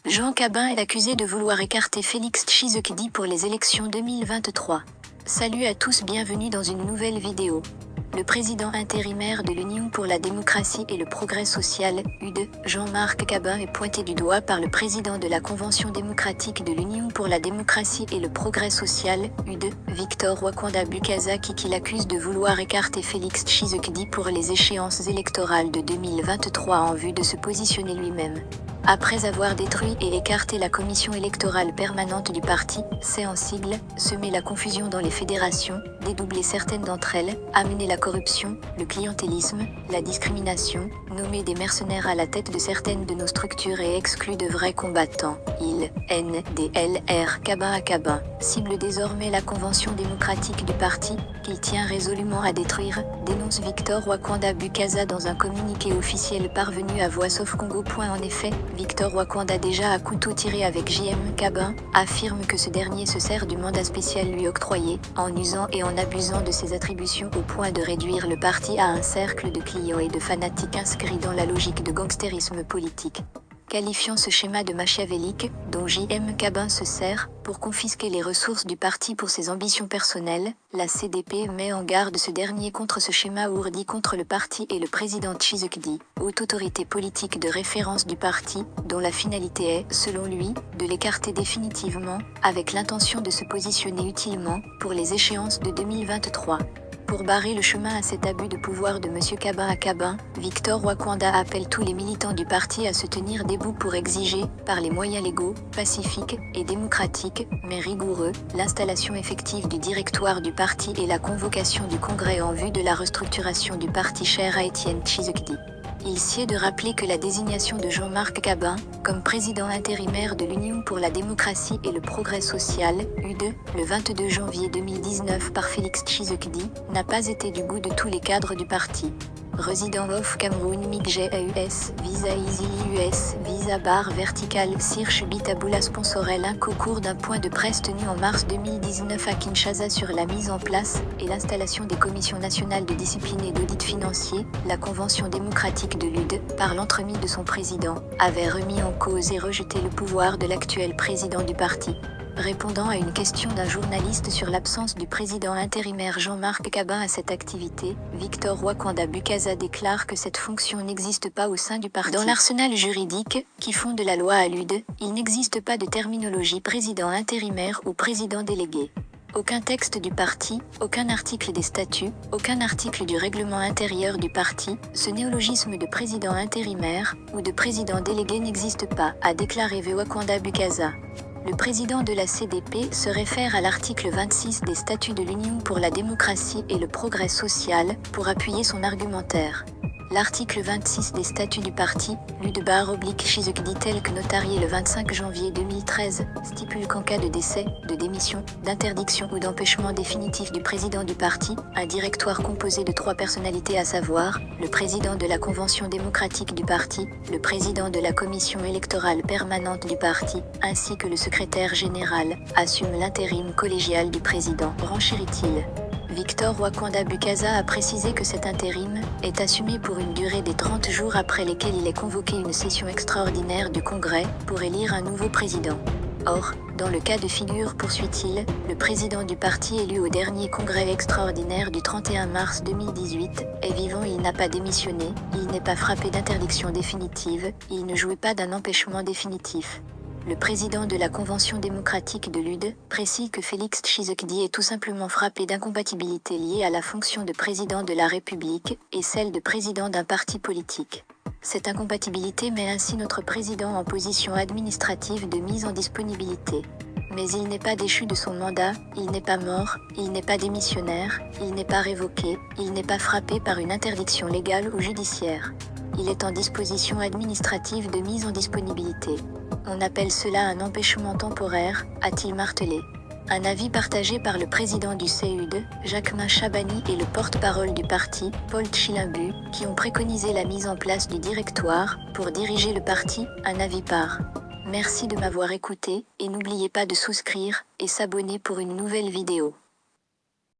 Jean Cabin est accusé de vouloir écarter Félix Tshisekedi pour les élections 2023. Salut à tous, bienvenue dans une nouvelle vidéo. Le président intérimaire de l'Union pour la démocratie et le progrès social, UD, Jean-Marc Cabin est pointé du doigt par le président de la Convention démocratique de l'Union pour la démocratie et le progrès social, UD, Victor Wakanda Bukasa qui l'accuse de vouloir écarter Félix Tshisekedi pour les échéances électorales de 2023 en vue de se positionner lui-même. Après avoir détruit et écarté la commission électorale permanente du parti, c'est en sigle, semer la confusion dans les fédérations, dédoubler certaines d'entre elles, amener la corruption, le clientélisme, la discrimination, nommer des mercenaires à la tête de certaines de nos structures et exclut de vrais combattants. Il, NDLR Cabin à Cabin, cible désormais la convention démocratique du parti, qu'il tient résolument à détruire, dénonce Victor Wakanda Bukasa dans un communiqué officiel parvenu à Voice of Congo. En effet, Victor Wakanda, déjà à couteau tiré avec JM Cabin, affirme que ce dernier se sert du mandat spécial lui octroyé, en usant et en abusant de ses attributions au point de réduire le parti à un cercle de clients et de fanatiques inscrits dans la logique de gangstérisme politique. Qualifiant ce schéma de machiavélique, dont JM Cabin se sert, pour confisquer les ressources du parti pour ses ambitions personnelles, la CDP met en garde ce dernier contre ce schéma ourdi contre le parti et le président Tshisekedi, haute autorité politique de référence du parti, dont la finalité est, selon lui, de l'écarter définitivement, avec l'intention de se positionner utilement, pour les échéances de 2023. Pour barrer le chemin à cet abus de pouvoir de M. Cabin à Cabin, Victor Wakanda appelle tous les militants du parti à se tenir debout pour exiger, par les moyens légaux, pacifiques et démocratiques, mais rigoureux, l'installation effective du directoire du parti et la convocation du congrès en vue de la restructuration du parti cher à Étienne Tshisekedi. Il sied de rappeler que la désignation de Jean-Marc Cabin, comme président intérimaire de l'Union pour la démocratie et le progrès social, UD, le 22 janvier 2019 par Félix Tshisekedi, n'a pas été du goût de tous les cadres du parti. Résident of Cameroun Migje AUS, Visa Easy US, Visa Bar Vertical Sirch Bitaboula sponsorel un concours d'un point de presse tenu en mars 2019 à Kinshasa sur la mise en place et l'installation des commissions nationales de discipline et d'audit financier, la Convention démocratique de l'UD, par l'entremise de son président, avait remis en cause et rejeté le pouvoir de l'actuel président du parti. Répondant à une question d'un journaliste sur l'absence du président intérimaire Jean-Marc Cabin à cette activité, Victor Wakanda Bukasa déclare que cette fonction n'existe pas au sein du parti. Dans l'arsenal juridique, qui fonde la loi à l'UD, il n'existe pas de terminologie président intérimaire ou président délégué. Aucun texte du parti, aucun article des statuts, aucun article du règlement intérieur du parti, ce néologisme de président intérimaire ou de président délégué n'existe pas, a déclaré Wakanda Bukasa. Le président de la CDP se réfère à l'article 26 des statuts de l'Union pour la démocratie et le progrès social, pour appuyer son argumentaire. L'article 26 des statuts du parti, l'UD-Tshisekedi tel que notarié le 25 janvier 2013, stipule qu'en cas de décès, de démission, d'interdiction ou d'empêchement définitif du président du parti, un directoire composé de 3 personnalités à savoir, le président de la Convention démocratique du parti, le président de la commission électorale permanente du parti, ainsi que le secrétaire général, assume l'intérim collégial du président, renchérit-il. Victor Wakanda Bukasa a précisé que cet intérim est assumé pour une durée des 30 jours après lesquels il est convoqué une session extraordinaire du Congrès pour élire un nouveau président. Or, dans le cas de figure, poursuit-il, le président du parti élu au dernier congrès extraordinaire du 31 mars 2018 est vivant, il n'a pas démissionné, il n'est pas frappé d'interdiction définitive, il ne jouit pas d'un empêchement définitif. Le président de la Convention démocratique de l'UD précise que Félix Tshisekedi est tout simplement frappé d'incompatibilité liée à la fonction de président de la République et celle de président d'un parti politique. Cette incompatibilité met ainsi notre président en position administrative de mise en disponibilité. Mais il n'est pas déchu de son mandat, il n'est pas mort, il n'est pas démissionnaire, il n'est pas révoqué, il n'est pas frappé par une interdiction légale ou judiciaire. Il est en disposition administrative de mise en disponibilité. On appelle cela un empêchement temporaire, a-t-il martelé. Un avis partagé par le président du CUD, Jacquemin Chabani et le porte-parole du parti, Paul Tchilimbu, qui ont préconisé la mise en place du directoire, pour diriger le parti, un avis par. Merci de m'avoir écouté, et n'oubliez pas de souscrire, et s'abonner pour une nouvelle vidéo.